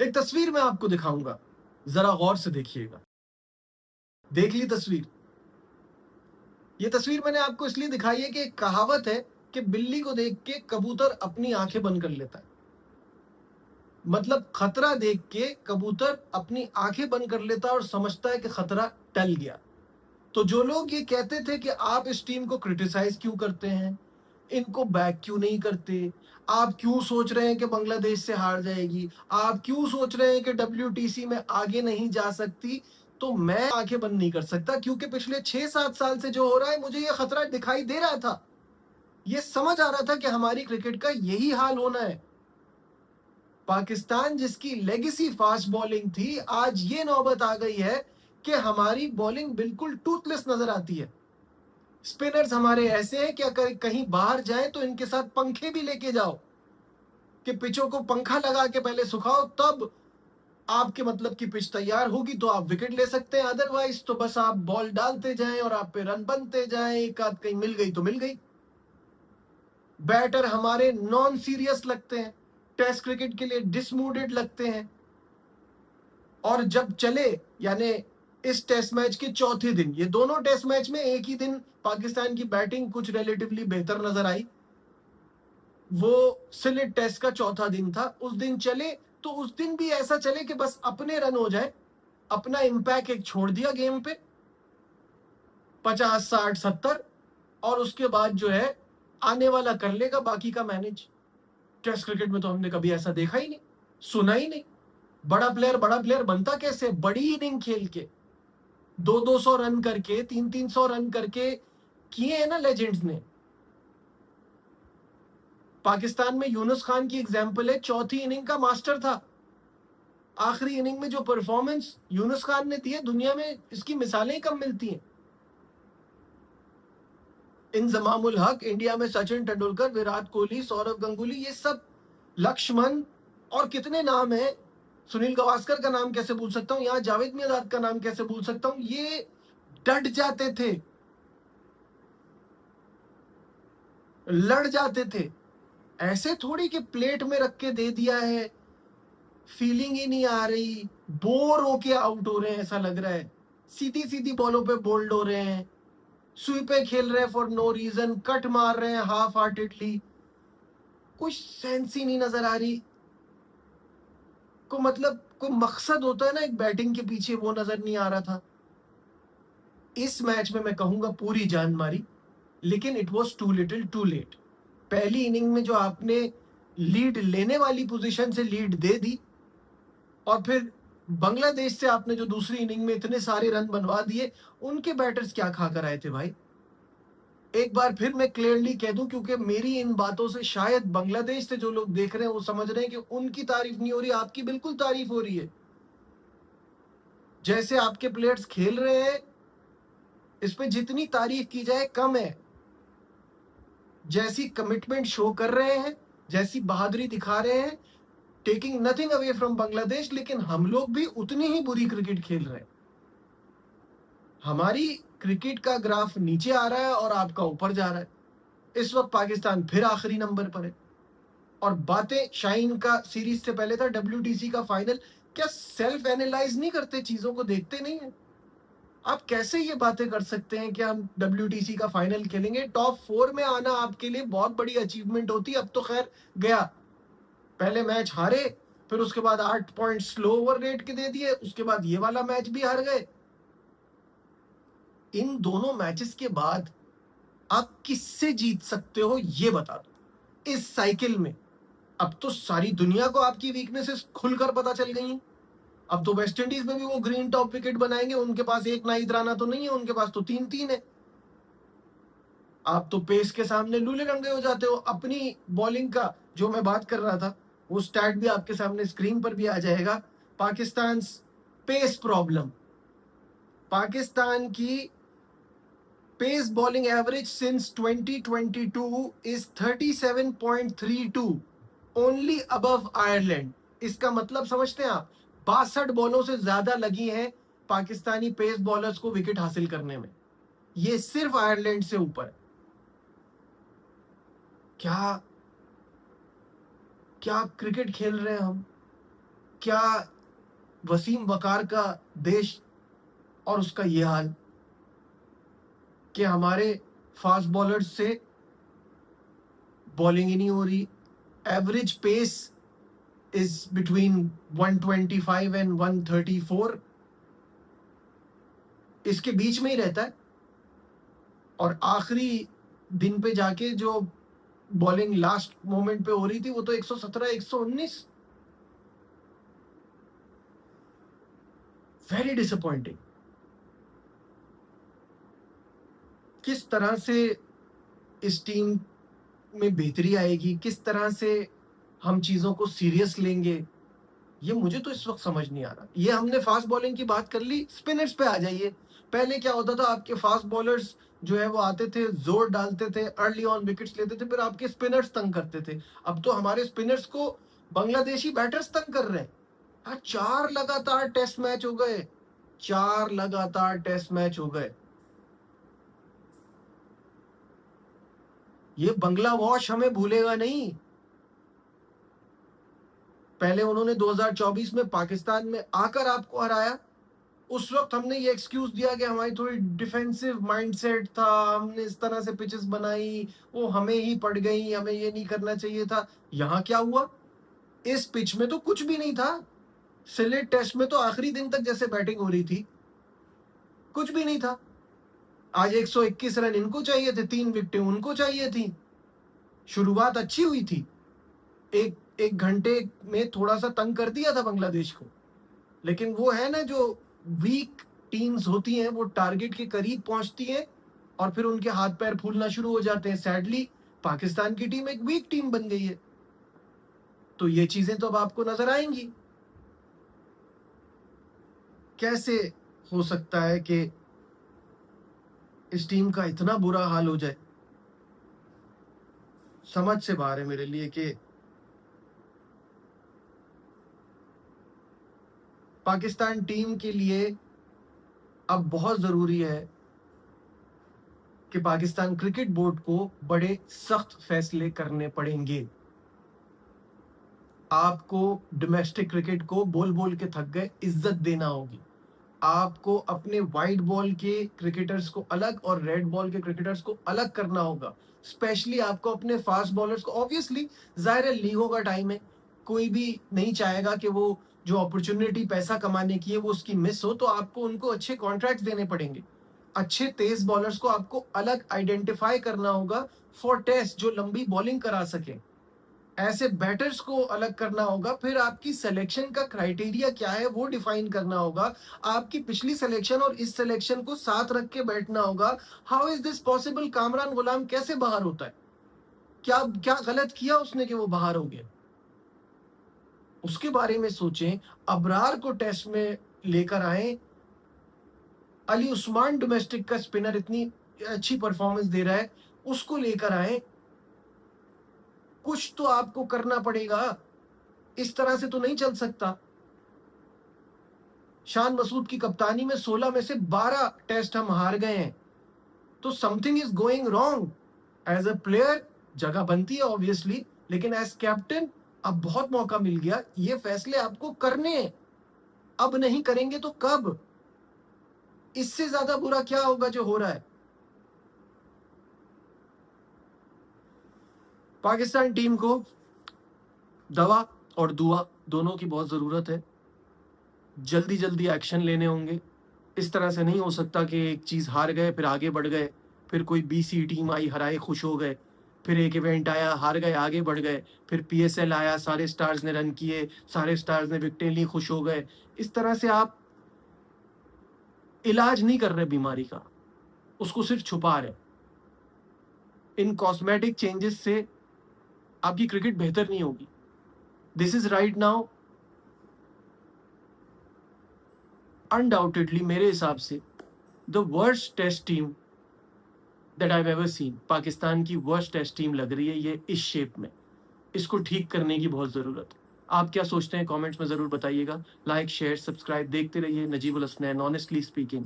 एक तस्वीर मैं आपको दिखाऊंगा, जरा गौर से देखिएगा। देख ली तस्वीर? ये तस्वीर मैंने आपको इसलिए दिखाई है कि एक कहावत है कि बिल्ली को देख के कबूतर अपनी आंखें बंद कर लेता है। मतलब खतरा देख के कबूतर अपनी आंखें बंद कर लेता है और समझता है कि खतरा टल गया। तो जो लोग ये कहते थे कि आप इस टीम को क्रिटिसाइज क्यों करते हैं, इनको बैक क्यों नहीं करते, आप क्यों सोच रहे हैं कि बांग्लादेश से हार जाएगी, आप क्यों सोच रहे हैं कि डब्ल्यूटीसी में आगे नहीं जा सकती, तो मैं आंखें बंद नहीं कर सकता, क्योंकि पिछले 6-7 साल से जो हो रहा है मुझे ये खतरा दिखाई दे रहा था। ये समझ आ रहा था कि हमारी क्रिकेट का यही हाल होना है। पाकिस्तान जिसकी लेगेसी फास्ट बॉलिंग थी, आज ये नौबत आ गई है कि हमारी बॉलिंग बिल्कुल टूथलेस नजर आती है। स्पिनर्स हमारे ऐसे हैं कि अगर कहीं बाहर जाएं तो इनके साथ पंखे भी लेके जाओ, कि पिचों को पंखा लगा के पहले सुखाओ, तब आपके मतलब की पिच तैयार होगी तो आप विकेट ले सकते हैं। अदरवाइज तो बस आप बॉल डालते जाएं और आप पे रन बनते जाएं, एक आध कहीं मिल गई तो मिल गई। बैटर हमारे नॉन सीरियस लगते हैं, टेस्ट क्रिकेट के लिए डिसमूडेड लगते हैं। और जब चले, यानी इस टेस्ट मैच के चौथे दिन, ये दोनों टेस्ट मैच में एक ही दिन पाकिस्तान की बैटिंग कुछ रिलेटिवली बेहतर नजर आई, वो सिलेट टेस्ट का चौथा दिन था। उस दिन चले तो उस दिन भी ऐसा चले कि बस अपने रन हो जाए, अपना इम्पैक्ट एक छोड़ दिया गेम पे, 50, 60, 70, और उसके बाद जो है आने वाला कर लेगा बाकी का मैनेज। टेस्ट क्रिकेट में तो हमने कभी ऐसा देखा ही नहीं, सुना ही नहीं। बड़ा प्लेयर बनता कैसे? बड़ी इनिंग खेल के, 200-200 रन करके, 300-300 रन करके किए हैं ना लेजेंड्स ने। पाकिस्तान में यूनुस खान की एग्जाम्पल है, चौथी इनिंग का मास्टर था। आखिरी इनिंग में जो परफॉर्मेंस यूनुस खान ने दी है, दुनिया में इसकी मिसालें ही कम मिलती हैं। इंजमामुल हक, इंडिया में सचिन तेंदुलकर, विराट कोहली, सौरव गंगुली, ये सब, लक्ष्मण, और कितने नाम हैं। सुनील गावस्कर का नाम कैसे भूल सकता हूं, यहाँ जावेद मियांदाद का नाम कैसे भूल सकता हूं। ये डट जाते थे, लड़ जाते थे। ऐसे थोड़ी कि प्लेट में रख के दे दिया है, फीलिंग ही नहीं आ रही, बोर होके आउट हो रहे हैं ऐसा लग रहा है, सीधी सीधी बॉलों पे बोल्ड हो रहे हैं, सुई पे खेल रहे हैं फॉर नो रीजन, कट मार रहे हैं हाफ हार्टेडली, कुछ सेंस ही नहीं नजर आ रही। को मतलब कोई मकसद होता है ना एक बैटिंग के पीछे, वो नजर नहीं आ रहा था। इस मैच में मैं कहूंगा पूरी जान मारी, लेकिन it was too little too late. पहली इनिंग में जो आपने लीड लेने वाली पोजीशन से लीड दे दी, और फिर बांग्लादेश से आपने जो दूसरी इनिंग में इतने सारे रन बनवा दिए, उनके बैटर्स क्या खाकर आए थे भाई? एक बार फिर मैं क्लियरली कह दूं, क्योंकि मेरी इन बातों से शायद बांग्लादेश से जो लोग देख रहे हैं वो समझ रहे हैं कि उनकी तारीफ नहीं हो रही, आपकी बिल्कुल तारीफ हो रही है। जैसे आपके प्लेयर्स खेल रहे हैं, इस पे जितनी तारीफ की जाए कम है। जैसी कमिटमेंट शो कर रहे हैं, जैसी बहादुरी दिखा रहे हैं, taking nothing away from Bangladesh, लेकिन हम लोग भी उतनी ही बुरी क्रिकेट खेल रहे हैं। हमारी क्रिकेट का ग्राफ नीचे आ रहा है और आपका ऊपर जा रहा है। इस वक्त पाकिस्तान फिर आखिरी नंबर पर है। और बातें शाहीन का सीरीज से पहले था, डब्ल्यूटीसी का फाइनल, क्या सेल्फ एनालाइज नहीं करते, चीजों को देखते नहीं है? आप कैसे ये बातें कर सकते हैं कि हम डब्ल्यूटीसी का फाइनल खेलेंगे? टॉप 4 में आना आपके लिए बहुत बड़ी अचीवमेंट होती। अब तो खैर गया, पहले मैच हारे, फिर उसके बाद 8 पॉइंट स्लो ओवर रेट के दे दिए, उसके बाद ये वाला मैच भी हार गए। इन दोनों मैचेस के बाद आप किससे जीत सकते हो ये बता दो इस साइकिल में। अब तो सारी दुनिया को आपकी वीकनेसेस खुलकर पता चल गई हैं। अब तो वेस्ट इंडीज में भी वो ग्रीन टॉप विकेट बनाएंगे, उनके पास एक नाइद राना तो नहीं है, उनके पास तो 3-3 है। आप तो पेस के सामने लूले रंगे हो जाते हो। अपनी बॉलिंग का जो मैं बात कर रहा था, वो स्टैट भी आपके सामने स्क्रीन पर भी आ जाएगा। पाकिस्तान पेस प्रॉब्लम, पाकिस्तान की pace bowling average since 2022 is 37.32, only above Ireland. इसका मतलब समझते हैं आप? 62 बॉलों से ज्यादा लगी हैं पाकिस्तानी पेस बॉलर्स को विकेट हासिल करने में, ये सिर्फ आयरलैंड से ऊपर है। क्या क्या क्रिकेट खेल रहे हैं हम? क्या वसीम वकार का देश और उसका ये हाल कि हमारे फास्ट बॉलर्स से बॉलिंग ही नहीं हो रही। Average pace is between 125 and 134, इसके बीच में ही रहता है। और आखिरी दिन पे जाके जो बॉलिंग लास्ट मोमेंट पे हो रही थी वो तो 117 119। Very disappointing. किस तरह से इस टीम में बेहतरी आएगी, किस तरह से हम चीजों को सीरियस लेंगे, ये मुझे तो इस वक्त समझ नहीं आ रहा। ये हमने फास्ट बॉलिंग की बात कर ली, स्पिनर्स पे आ जाइए। पहले क्या होता था, आपके फास्ट बॉलर्स जो है वो आते थे, जोर डालते थे, अर्ली ऑन विकेट्स लेते थे, फिर आपके स्पिनर्स तंग करते थे। अब तो हमारे स्पिनर्स को बांग्लादेशी बैटर्स तंग कर रहे हैं। हाँ, 4 लगातार टेस्ट मैच हो गए, 4 लगातार टेस्ट मैच हो गए। ये बंगला वॉश हमें भूलेगा नहीं। पहले उन्होंने 2024 में पाकिस्तान में आकर आपको हराया। उस वक्त हमने ये एक्सक्यूज दिया कि हमारी थोड़ी डिफेंसिव माइंडसेट था, हमने इस तरह से पिचेस बनाई, वो हमें ही पड़ गई, हमें ये नहीं करना चाहिए था। यहाँ क्या हुआ, इस पिच में तो कुछ भी नहीं था। सिलेट टेस्ट में तो आखिरी दिन तक जैसे बैटिंग हो रही थी, कुछ भी नहीं था। आज 121 रन इनको चाहिए थे, 3 विकेटें उनको चाहिए थी। शुरुआत अच्छी हुई थी, एक घंटे में थोड़ा सा तंग कर दिया था बांग्लादेश को, लेकिन वो है ना, जो वीक टीम्स होती हैं वो टारगेट के करीब पहुंचती हैं और फिर उनके हाथ पैर फूलना शुरू हो जाते हैं। सैडली पाकिस्तान की टीम एक वीक टीम बन गई है, तो ये चीजें तो अब आपको नजर आएंगी। कैसे हो सकता है कि इस टीम का इतना बुरा हाल हो जाए, समझ से बाहर है मेरे लिए कि पाकिस्तान टीम के लिए अब बहुत जरूरी है कि पाकिस्तान क्रिकेट बोर्ड को बड़े सख्त फैसले करने पड़ेंगे। आपको डोमेस्टिक क्रिकेट को बोल बोल के थक गए, इज्जत देना होगी। आपको अपने वाइट बॉल के क्रिकेटर्स को अलग और रेड बॉल के क्रिकेटर्स को अलग करना होगा। स्पेशली आपको अपने फास्ट बॉलर्स को, ऑब्वियसली जाहिर है लीगों का टाइम है, कोई भी नहीं चाहेगा कि वो जो अपॉर्चुनिटी पैसा कमाने की है वो उसकी मिस हो, तो आपको उनको अच्छे कॉन्ट्रैक्ट्स देने पड़ेंगे। अच्छे तेज बॉलर्स को आपको अलग आइडेंटिफाई करना होगा फॉर टेस्ट, जो लंबी बॉलिंग करा सके। ऐसे बैटर्स को अलग करना होगा। फिर आपकी सिलेक्शन का क्राइटेरिया क्या है वो डिफाइन करना होगा। आपकी पिछली सिलेक्शन और इस सिलेक्शन को साथ रख के बैठना होगा। How is this possible, Kamran Ghulam कैसे बाहर होता है, क्या क्या गलत किया उसने कि वो बाहर हो गया, उसके बारे में सोचें। अबरार को टेस्ट में लेकर आए, अली उस्मान डोमेस्टिक का स्पिनर इतनी अच्छी परफॉर्मेंस दे रहा है, उसको लेकर आए। कुछ तो आपको करना पड़ेगा, इस तरह से तो नहीं चल सकता। शान मसूद की कप्तानी में 16 में से 12 टेस्ट हम हार गए हैं, तो something is going wrong. As a player जगह बनती है ऑब्वियसली, लेकिन एज कैप्टन अब बहुत मौका मिल गया, ये फैसले आपको करने हैं। अब नहीं करेंगे तो कब? इससे ज्यादा बुरा क्या होगा जो हो रहा है। पाकिस्तान टीम को दवा और दुआ दोनों की बहुत जरूरत है। जल्दी जल्दी एक्शन लेने होंगे। इस तरह से नहीं हो सकता कि एक चीज हार गए फिर आगे बढ़ गए, फिर कोई बीसी टीम आई हराए खुश हो गए, फिर एक इवेंट आया हार गए आगे बढ़ गए, फिर पीएसएल आया सारे स्टार्स ने रन किए, सारे स्टार्स ने विकेटें ली खुश हो गए। इस तरह से आप इलाज नहीं कर रहे बीमारी का, उसको सिर्फ छुपा रहे। इन कॉस्मेटिक चेंजेस से आपकी क्रिकेट बेहतर नहीं होगी। This is right now undoubtedly मेरे हिसाब से the worst test team that I have ever seen. Pakistan की वर्स्ट टेस्ट टीम लग रही है ये इस शेप में। इसको ठीक करने की बहुत ज़रूरत है। आप क्या सोचते हैं कमेंट्स में ज़रूर बताइएगा। लाइक शेयर सब्सक्राइब देखते रहिए नजीबुल हसनैन ऑनेस्टली स्पीकिंग।